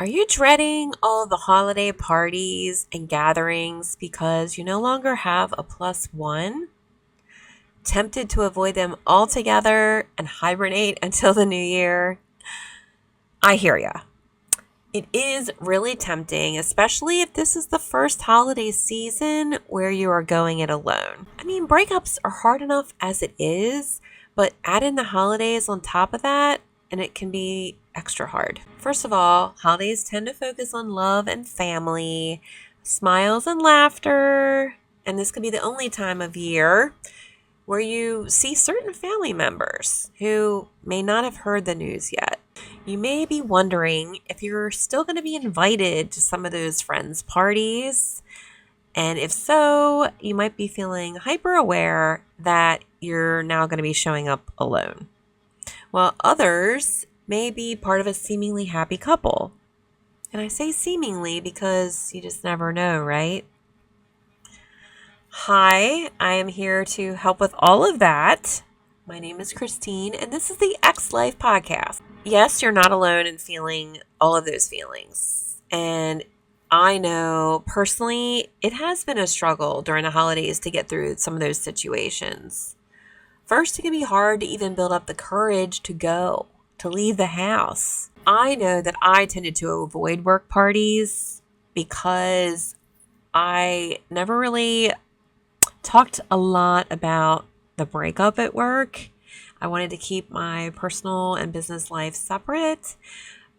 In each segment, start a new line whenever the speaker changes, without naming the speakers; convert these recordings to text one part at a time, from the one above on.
Are you dreading all the holiday parties and gatherings because you no longer have a plus one? Tempted to avoid them altogether and hibernate until the new year? I hear ya. It is really tempting, especially if this is the first holiday season where you are going it alone. I mean, breakups are hard enough as it is, but add in the holidays on top of that, and it can be extra hard. First of all, holidays tend to focus on love and family, smiles and laughter, and this could be the only time of year where you see certain family members who may not have heard the news yet. You may be wondering if you're still going to be invited to some of those friends' parties. And if so, you might be feeling hyper aware that you're now going to be showing up alone. While others may be part of a seemingly happy couple. And I say seemingly because you just never know, right? Hi, I am here to help with all of that. My name is Christine, and this is the X Life Podcast. Yes, you're not alone in feeling all of those feelings. And I know personally, it has been a struggle during the holidays to get through some of those situations. First, it can be hard to even build up the courage to go, to leave the house. I know that I tended to avoid work parties because I never really talked a lot about the breakup at work. I wanted to keep my personal and business life separate,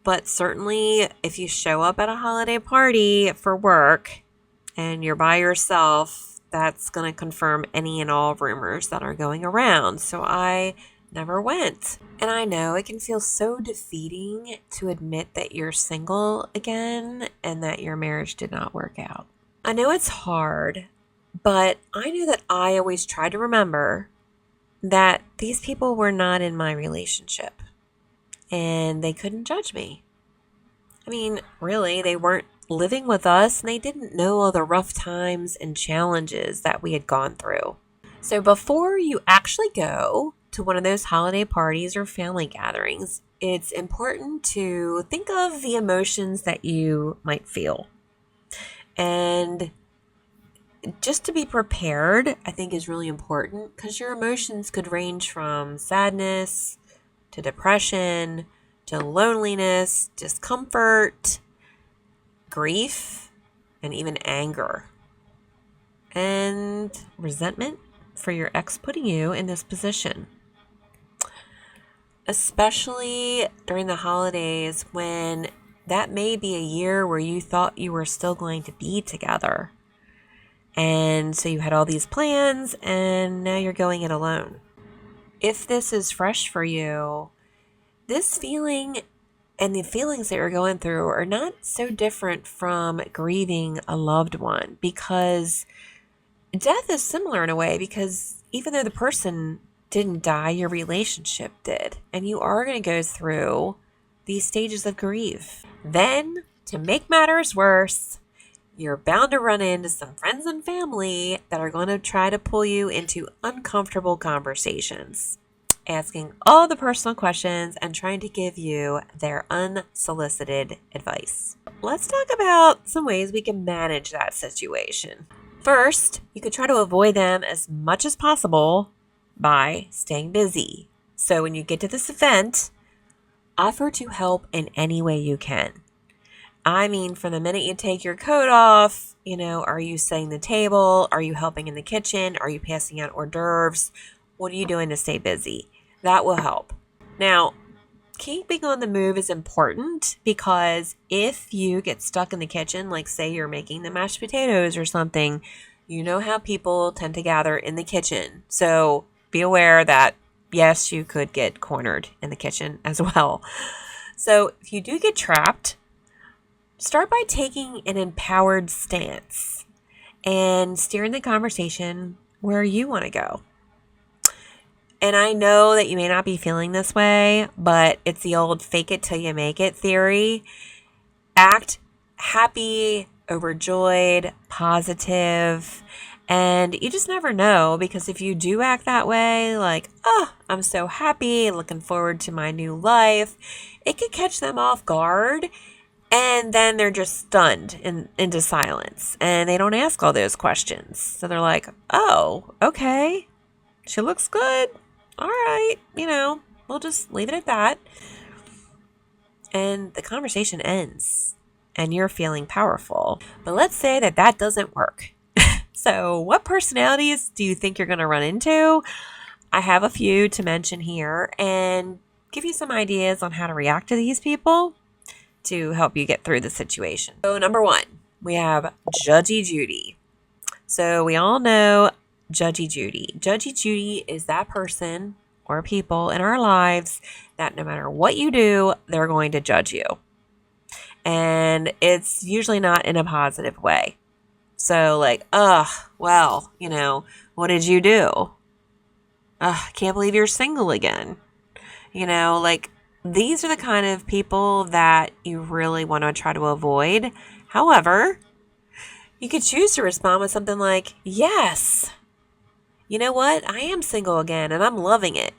but certainly if you show up at a holiday party for work and you're by yourself, that's going to confirm any and all rumors that are going around. So I never went. And I know it can feel so defeating to admit that you're single again and that your marriage did not work out. I know it's hard, but I knew that I always tried to remember that these people were not in my relationship and they couldn't judge me. I mean, really, they weren't living with us and they didn't know all the rough times and challenges that we had gone through. So before you actually go to one of those holiday parties or family gatherings, it's important to think of the emotions that you might feel. And just to be prepared, I think is really important because your emotions could range from sadness to depression to loneliness, discomfort, grief, and even anger and resentment for your ex putting you in this position. Especially during the holidays when that may be a year where you thought you were still going to be together. And so you had all these plans and now you're going it alone. If this is fresh for you, this feeling and the feelings that you're going through are not so different from grieving a loved one because death is similar in a way because even though the person didn't die, your relationship did. And you are going to go through these stages of grief. Then, to make matters worse, you're bound to run into some friends and family that are going to try to pull you into uncomfortable conversations, asking all the personal questions and trying to give you their unsolicited advice. Let's talk about some ways we can manage that situation. First, you could try to avoid them as much as possible by staying busy. So when you get to this event, offer to help in any way you can. I mean, from the minute you take your coat off, are you setting the table? Are you helping in the kitchen? Are you passing out hors d'oeuvres? What are you doing to stay busy? That will help. Now, keeping on the move is important because if you get stuck in the kitchen, like say you're making the mashed potatoes or something, you know how people tend to gather in the kitchen. So be aware that, yes, you could get cornered in the kitchen as well. So if you do get trapped, start by taking an empowered stance and steering the conversation where you want to go. And I know that you may not be feeling this way, but it's the old fake it till you make it theory. Act happy, overjoyed, positive, and you just never know because if you do act that way, like, oh, I'm so happy, looking forward to my new life, it could catch them off guard And then they're just stunned into silence. And they don't ask all those questions. So they're like, oh, okay. She looks good. All right. We'll just leave it at that. And the conversation ends. And you're feeling powerful. But let's say that doesn't work. So what personalities do you think you're going to run into? I have a few to mention here and give you some ideas on how to react to these people to help you get through the situation. So number 1, we have Judgy Judy. So we all know Judgy Judy. Judgy Judy is that person or people in our lives that no matter what you do, they're going to judge you. And it's usually not in a positive way. So like, well, what did you do? I can't believe you're single again. Like these are the kind of people that you really want to try to avoid. However, you could choose to respond with something like, yes, you know what? I am single again and I'm loving it.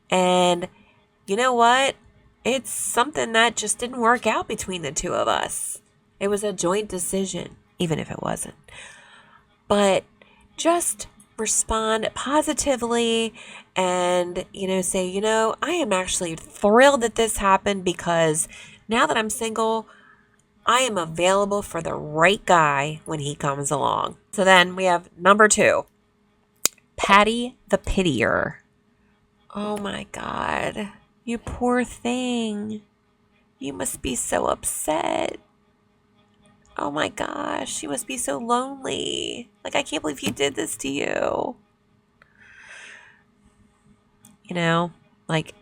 And you know what? It's something that just didn't work out between the two of us. It was a joint decision, even if it wasn't. But just respond positively and, say, I am actually thrilled that this happened because now that I'm single, I am available for the right guy when he comes along. So then we have number 2, Patty the Pitier. Oh my God, you poor thing. You must be so upset. Oh my gosh, you must be so lonely. Like, I can't believe he did this to you. Like,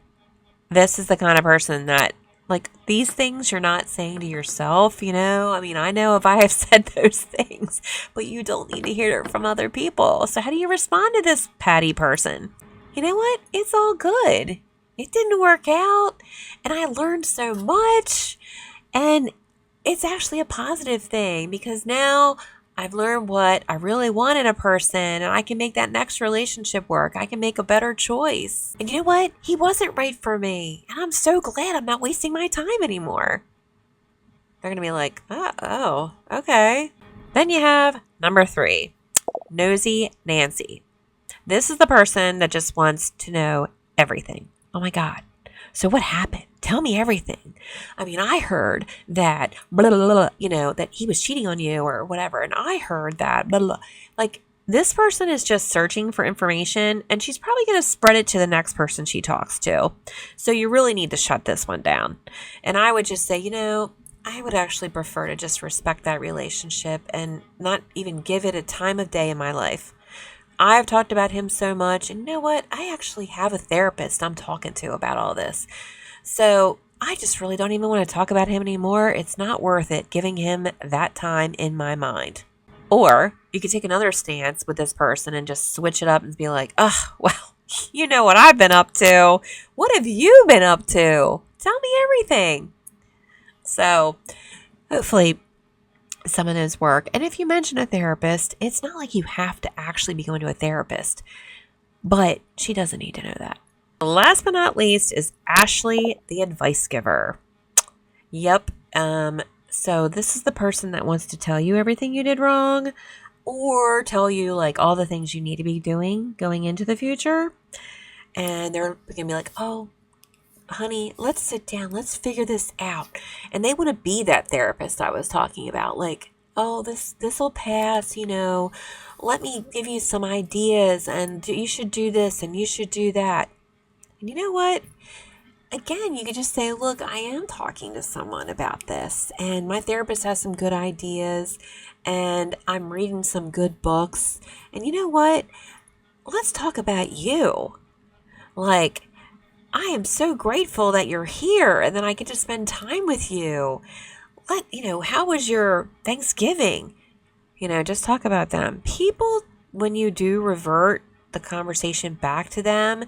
this is the kind of person that, like, these things you're not saying to yourself, I mean, I know if I have said those things, but you don't need to hear it from other people. So how do you respond to this Patty person? You know what? It's all good. It didn't work out, and I learned so much, and it's actually a positive thing because now I've learned what I really want in a person and I can make that next relationship work. I can make a better choice. And you know what? He wasn't right for me. And I'm so glad I'm not wasting my time anymore. They're going to be like, oh, okay. Then you have number 3, Nosy Nancy. This is the person that just wants to know everything. Oh my God. So what happened? Tell me everything. I mean, I heard that, blah, blah, blah, that he was cheating on you or whatever. And I heard that, blah, blah. Like, this person is just searching for information and she's probably going to spread it to the next person she talks to. So you really need to shut this one down. And I would just say, I would actually prefer to just respect that relationship and not even give it a time of day in my life. I've talked about him so much, and you know what? I actually have a therapist I'm talking to about all this. So I just really don't even want to talk about him anymore. It's not worth it giving him that time in my mind. Or you could take another stance with this person and just switch it up and be like, well, you know what I've been up to. What have you been up to? Tell me everything. So hopefully some of those work. And if you mention a therapist, it's not like you have to actually be going to a therapist, but she doesn't need to know that. Last but not least is Ashley, the advice giver. Yep. So this is the person that wants to tell you everything you did wrong or tell you like all the things you need to be doing going into the future. And they're going to be like, oh, honey, let's sit down. Let's figure this out. And they want to be that therapist I was talking about. Like, oh, this will pass, let me give you some ideas and you should do this and you should do that. And you know what? Again, you could just say, look, I am talking to someone about this and my therapist has some good ideas and I'm reading some good books. And you know what? Let's talk about you. Like, I am so grateful that you're here and that I get to spend time with you. How was your Thanksgiving? Just talk about them. People, when you do revert the conversation back to them,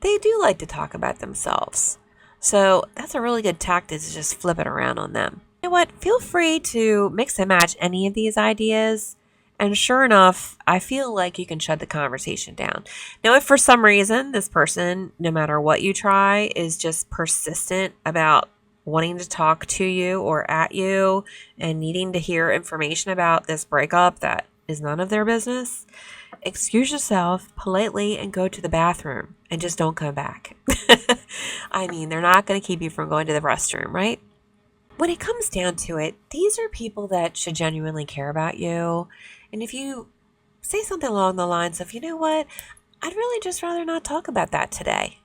they do like to talk about themselves. So that's a really good tactic to just flip it around on them. You know what? Feel free to mix and match any of these ideas. And sure enough, I feel like you can shut the conversation down. Now, if for some reason this person, no matter what you try, is just persistent about wanting to talk to you or at you and needing to hear information about this breakup that is none of their business, excuse yourself politely and go to the bathroom and just don't come back. I mean, they're not going to keep you from going to the restroom, right? When it comes down to it, these are people that should genuinely care about you. And if you say something along the lines of, you know what, I'd really just rather not talk about that today,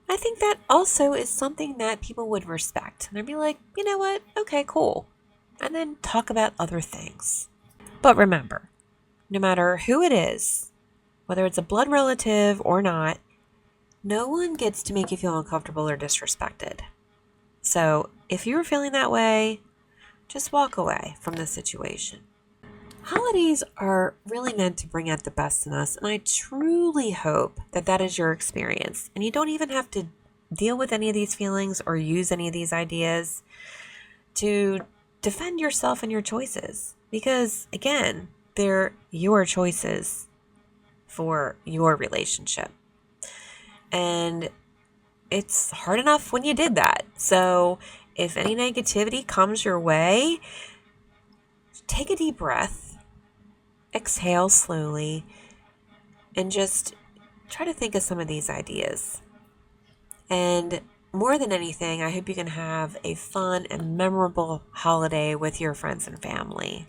I think that also is something that people would respect. And they'd be like, you know what, okay, cool. And then talk about other things. But remember, no matter who it is, whether it's a blood relative or not, no one gets to make you feel uncomfortable or disrespected. So if you're feeling that way, just walk away from the situation. Holidays are really meant to bring out the best in us, and I truly hope that that is your experience. And you don't even have to deal with any of these feelings or use any of these ideas to defend yourself and your choices. Because, again, they're your choices for your relationship. And it's hard enough when you did that. So if any negativity comes your way, take a deep breath, exhale slowly, and just try to think of some of these ideas. And more than anything, I hope you can have a fun and memorable holiday with your friends and family.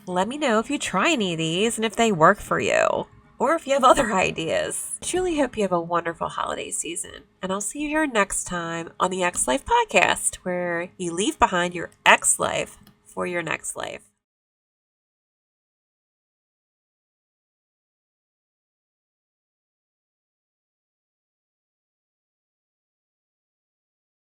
Let me know if you try any of these and if they work for you, or if you have other ideas. I truly hope you have a wonderful holiday season, and I'll see you here next time on the X Life Podcast, where you leave behind your X life for your next life.